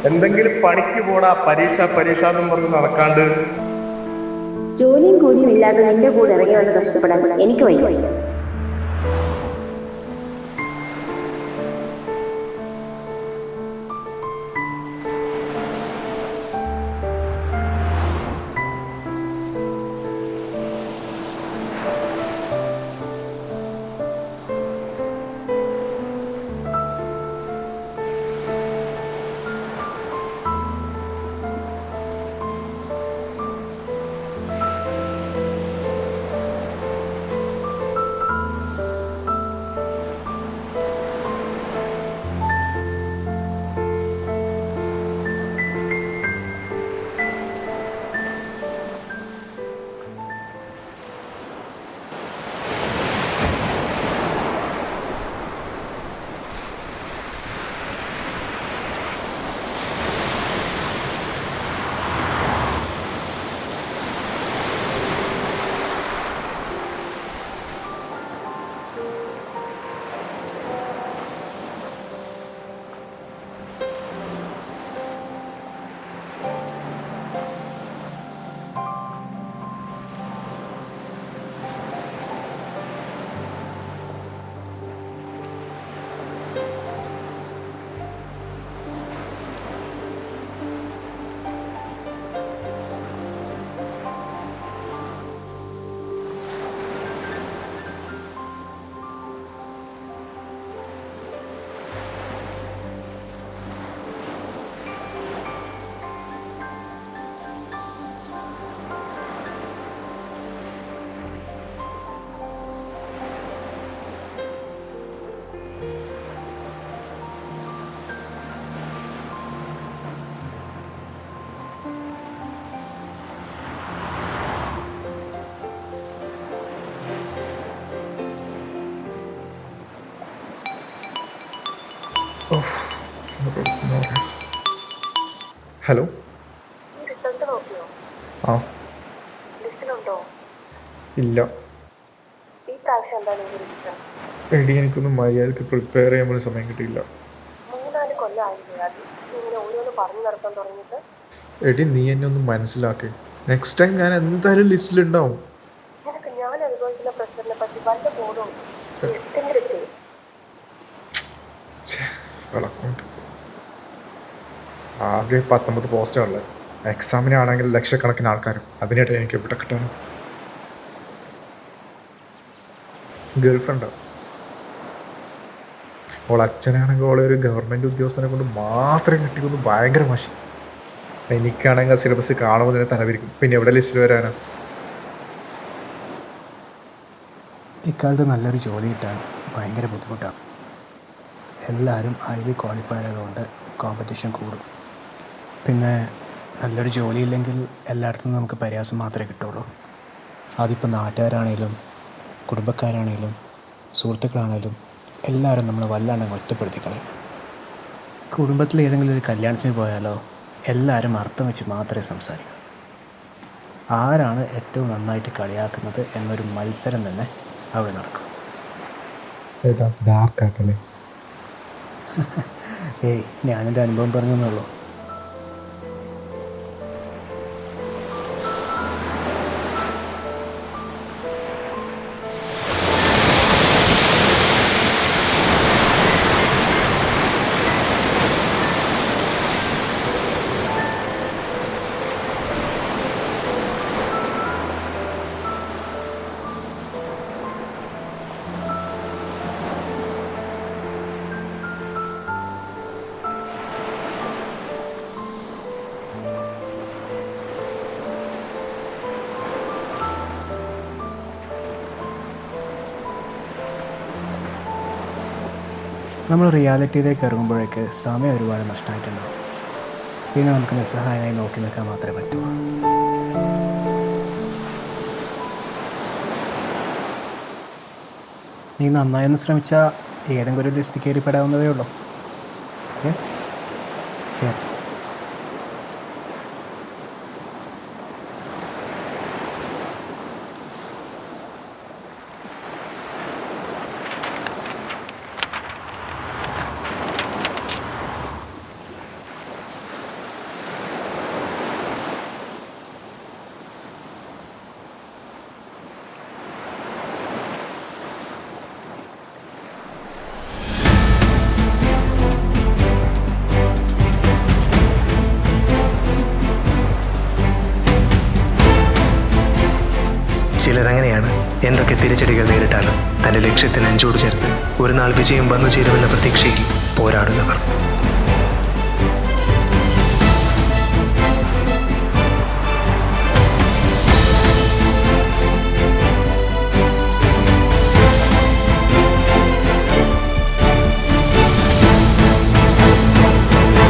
എന്തെങ്കിലും പണിക്ക് പോടാ, പരീക്ഷ പരീക്ഷ എന്നും പറഞ്ഞ് നടക്കാണ്ട്. ജോലിയും കൂലിയും ഇല്ലാതെ നിന്റെ കൂടെ ഇറങ്ങി വന്ന് കഷ്ടപ്പെടാൻ എനിക്ക് വയ്യ. ഹലോ. ആ ഇല്ല എടി, എനിക്കൊന്ന് മര്യാദക്ക് പ്രിപ്പയർ ചെയ്യാൻ പോലും സമയം കിട്ടിയില്ല. എടി, നീ എന്നെ ഒന്ന് മനസ്സിലാക്കേ. നെക്സ്റ്റ് ടൈം ഞാൻ എന്തായാലും ലിസ്റ്റിലുണ്ടാവും. വിളക്കുണ്ട്. ആകെ 19 പോസ്റ്റാണുള്ളത്. എക്സാമിനാണെങ്കിൽ ലക്ഷക്കണക്കിന് ആൾക്കാരും. അതിനിടെ എനിക്ക് എവിടെ കിട്ടാനും. ഗേൾഫ്രണ്ടോ? അവൾ അച്ഛനാണെങ്കിൽ അവളെ ഒരു ഗവൺമെൻറ് ഉദ്യോഗസ്ഥനെ കൊണ്ട് മാത്രം കിട്ടിയൊന്ന് ഭയങ്കര മഷി. എനിക്കാണെങ്കിൽ ആ സിലബസ് കാണുമ്പോൾ തന്നെ തലവിരിക്കും. പിന്നെ എവിടെ ലിസ്റ്റിൽ വരാനാ? ഇക്കാലത്ത് നല്ലൊരു ജോലി കിട്ടാൻ ഭയങ്കര ബുദ്ധിമുട്ടാണ്. എല്ലാവരും ഹൈലി ക്വാളിഫൈഡ് ആയതുകൊണ്ട് കോമ്പറ്റീഷൻ കൂടും. പിന്നെ നല്ലൊരു ജോലിയില്ലെങ്കിൽ എല്ലായിടത്തും നമുക്ക് പരിഹാസം മാത്രമേ കിട്ടുള്ളൂ. അതിപ്പോൾ നാട്ടുകാരാണേലും കുടുംബക്കാരാണേലും സുഹൃത്തുക്കളാണേലും എല്ലാവരും നമ്മൾ വല്ലാണ്ടങ്ങ് ഒറ്റപ്പെടുത്തിക്കളയും. കുടുംബത്തിൽ ഏതെങ്കിലും ഒരു കല്യാണത്തിന് പോയാലോ എല്ലാവരും അർത്ഥം വെച്ച് മാത്രമേ സംസാരിക്കൂ. ആരാണ് ഏറ്റവും നന്നായിട്ട് കളിയാക്കുന്നത് എന്നൊരു മത്സരം തന്നെ അവിടെ നടക്കും. ഏയ്, ഞാനെൻ്റെ അനുഭവം പറഞ്ഞെന്നുള്ളൂ. നമ്മൾ റിയാലിറ്റിയിലേക്ക് ഇറങ്ങുമ്പോഴേക്ക് സമയം ഒരുപാട് നഷ്ടമായിട്ടുണ്ടാവും. പിന്നെ നമുക്ക് നിസ്സഹായനായി നോക്കി നിൽക്കാൻ മാത്രമേ പറ്റുള്ളൂ. നീ നന്നായൊന്ന് ശ്രമിച്ചാൽ ഏതെങ്കിലും ഒരു ലിസ്റ്റ് കയറിപ്പെടാവുന്നതേ ഉള്ളൂ. ഓക്കെ, ശരി. ചിലരങ്ങനെയാണ്. എന്തൊക്കെ തിരിച്ചടികൾ നേരിട്ടാലും തൻ്റെ ലക്ഷ്യത്തിന് നെഞ്ചോട് ചേർത്ത് ഒരു നാൾ വിജയം വന്നു ചേരുമെന്ന പ്രതീക്ഷയിൽ പോരാടുന്നവർ.